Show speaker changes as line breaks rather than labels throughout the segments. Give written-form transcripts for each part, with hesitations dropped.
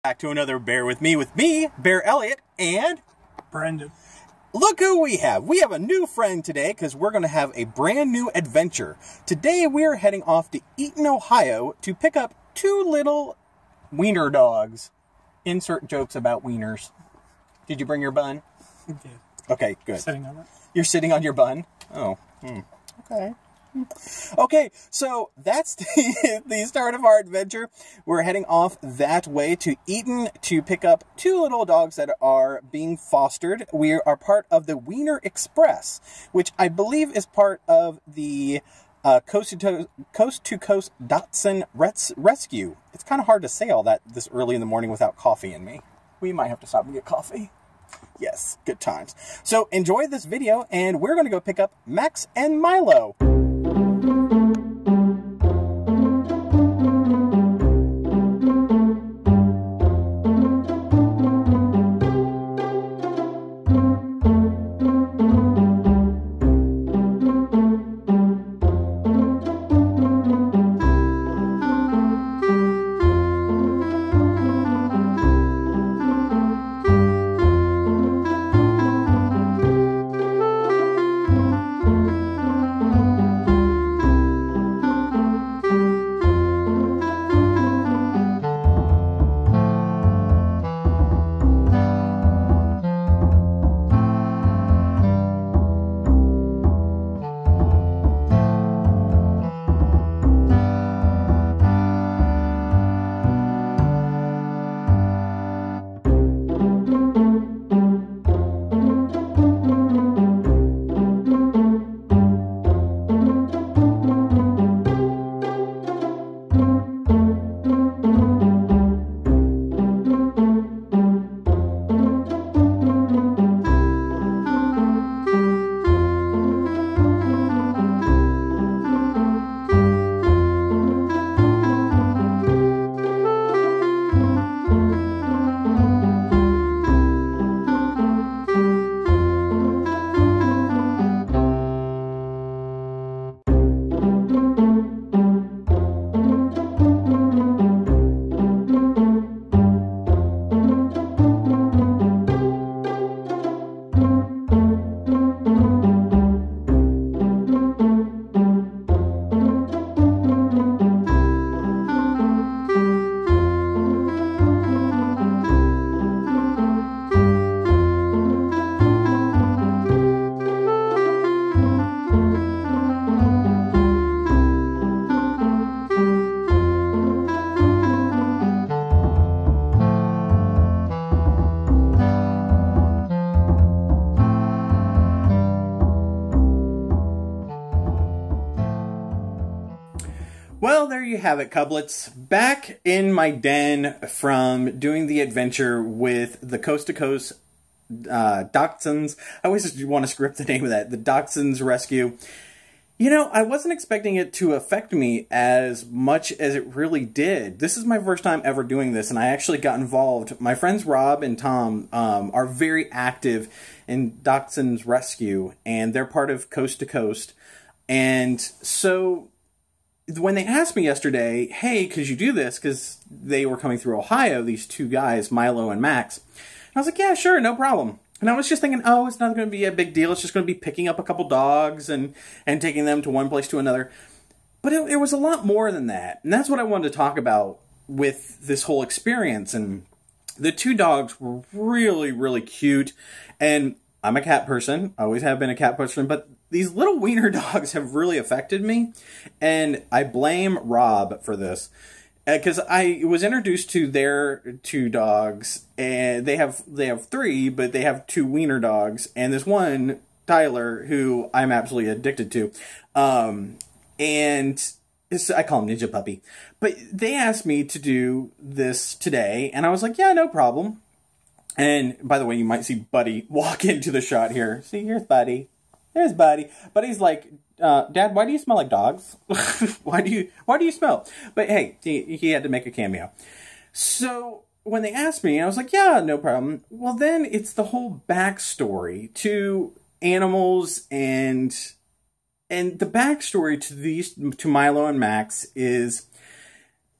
Back to another Bear with me, BearElliott, and
Brendan.
Look who we have. We have a new friend today because we're going to have a brand new adventure. Today we are heading off to Eaton, Ohio to pick up two little wiener dogs. Insert jokes about wieners. Did you bring your bun?
I did.
Okay, good.
Sitting on it.
You're sitting on your bun? Oh, okay. Okay, so that's the start of our adventure. We're heading off that way to Eaton to pick up two little dogs that are being fostered. We are part of the Wiener Express, which I believe is part of the Coast to Coast Dachshund Rescue. It's kind of hard to say all that this early in the morning without coffee in me. We might have to stop and get coffee. Yes, good times. So enjoy this video, and we're going to go pick up Max and Milo. Well, there you have it, cublets. Back in my den from doing the adventure with the Coast to Coast Dachshunds. I always just want to script the name of that. The Dachshunds Rescue. You know, I wasn't expecting it to affect me as much as it really did. This is my first time ever doing this, and I actually got involved. My friends Rob and Tom are very active in Dachshunds Rescue, and they're part of Coast to Coast. And so when they asked me yesterday, hey, could you do this? Because they were coming through Ohio, these two guys, Milo and Max. And I was like, yeah, sure, no problem. And I was just thinking, oh, it's not going to be a big deal. It's just going to be picking up a couple dogs and taking them to one place to another. But it was a lot more than that. And that's what I wanted to talk about with this whole experience. And the two dogs were really, really cute. And I'm a cat person. I always have been a cat person. But these little wiener dogs have really affected me, and I blame Rob for this, because I was introduced to their two dogs, and they have three, but they have two wiener dogs, and this one, Tyler, who I'm absolutely addicted to, and I call him Ninja Puppy, but they asked me to do this today, and I was like, yeah, no problem. And by the way, you might see Buddy walk into the shot here. See, here's Buddy. There's Buddy. Buddy's like, Dad, why do you smell like dogs? why do you smell? But hey, he had to make a cameo. So when they asked me, I was like, yeah, no problem. Well, then it's the whole backstory to animals, and the backstory to Milo and Max is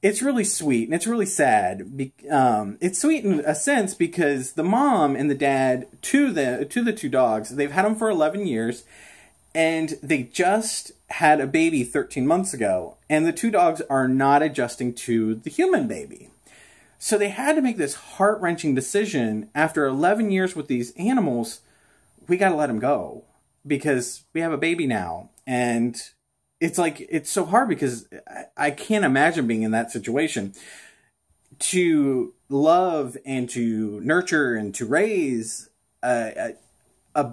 it's really sweet and it's really sad. It's sweet in a sense because the mom and the dad to the two dogs, they've had them for 11 years, and they just had a baby 13 months ago, and the two dogs are not adjusting to the human baby. So they had to make this heart-wrenching decision after 11 years with these animals. We got to let them go because we have a baby now, and it's like, it's so hard because I can't imagine being in that situation. To love and to nurture and to raise a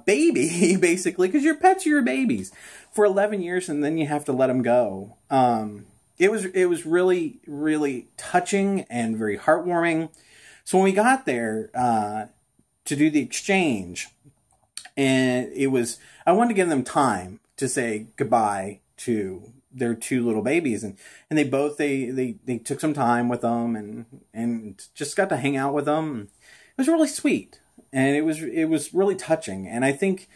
baby, basically, because your pets are your babies, for 11 years, and then you have to let them go. It was really, really touching and very heartwarming. So when we got there to do the exchange, and I wanted to give them time to say goodbye to their two little babies, and they both they took some time with them and just got to hang out with them. It was really sweet, and it was really touching. And I think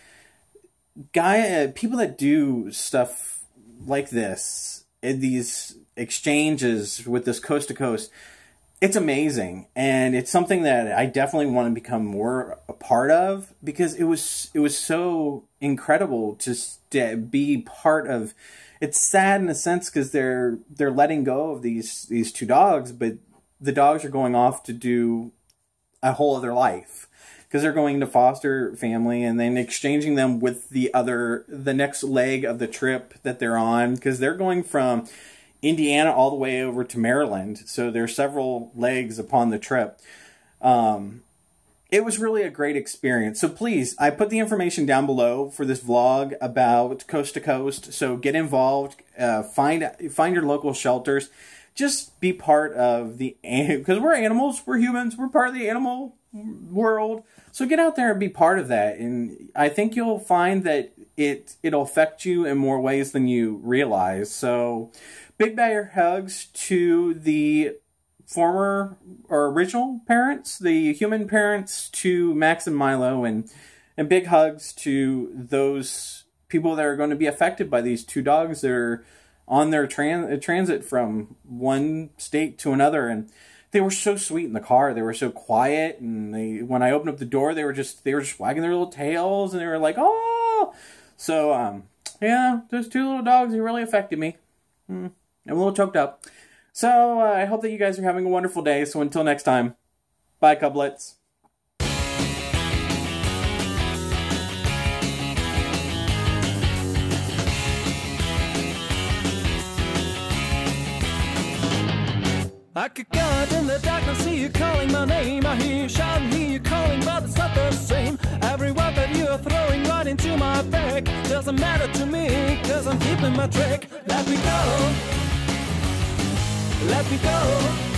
people that do stuff like this, these exchanges with this coast to coast, it's amazing, and it's something that I definitely want to become more a part of, because it was so incredible to be part of. It's sad in a sense because they're letting go of these two dogs, but the dogs are going off to do a whole other life because they're going to foster family and then exchanging them with the next leg of the trip that they're on, because they're going from Indiana all the way over to Maryland. So there's several legs upon the trip. It was really a great experience. So please, I put the information down below for this vlog about Coast to Coast. So get involved, find your local shelters. Just be part of because we're animals, we're humans, we're part of the animal world. So get out there and be part of that. And I think you'll find that it'll affect you in more ways than you realize. So big bear hugs to the former or original parents, the human parents, to Max and Milo, and big hugs to those people that are going to be affected by these two dogs that are on their transit from one state to another. And they were so sweet in the car. They were so quiet, and when I opened up the door, they were just wagging their little tails, and they were like, oh. So yeah, those two little dogs, they really affected me. I'm a little choked up. So I hope that you guys are having a wonderful day. So until next time, bye, cublets.
I could go out in the darkness, see you calling my name. I hear you shouting, hear you calling, but it's not the same. Every word that you are throwing right into my back doesn't matter to me, cause I'm keeping my track. Let me go. Let me go.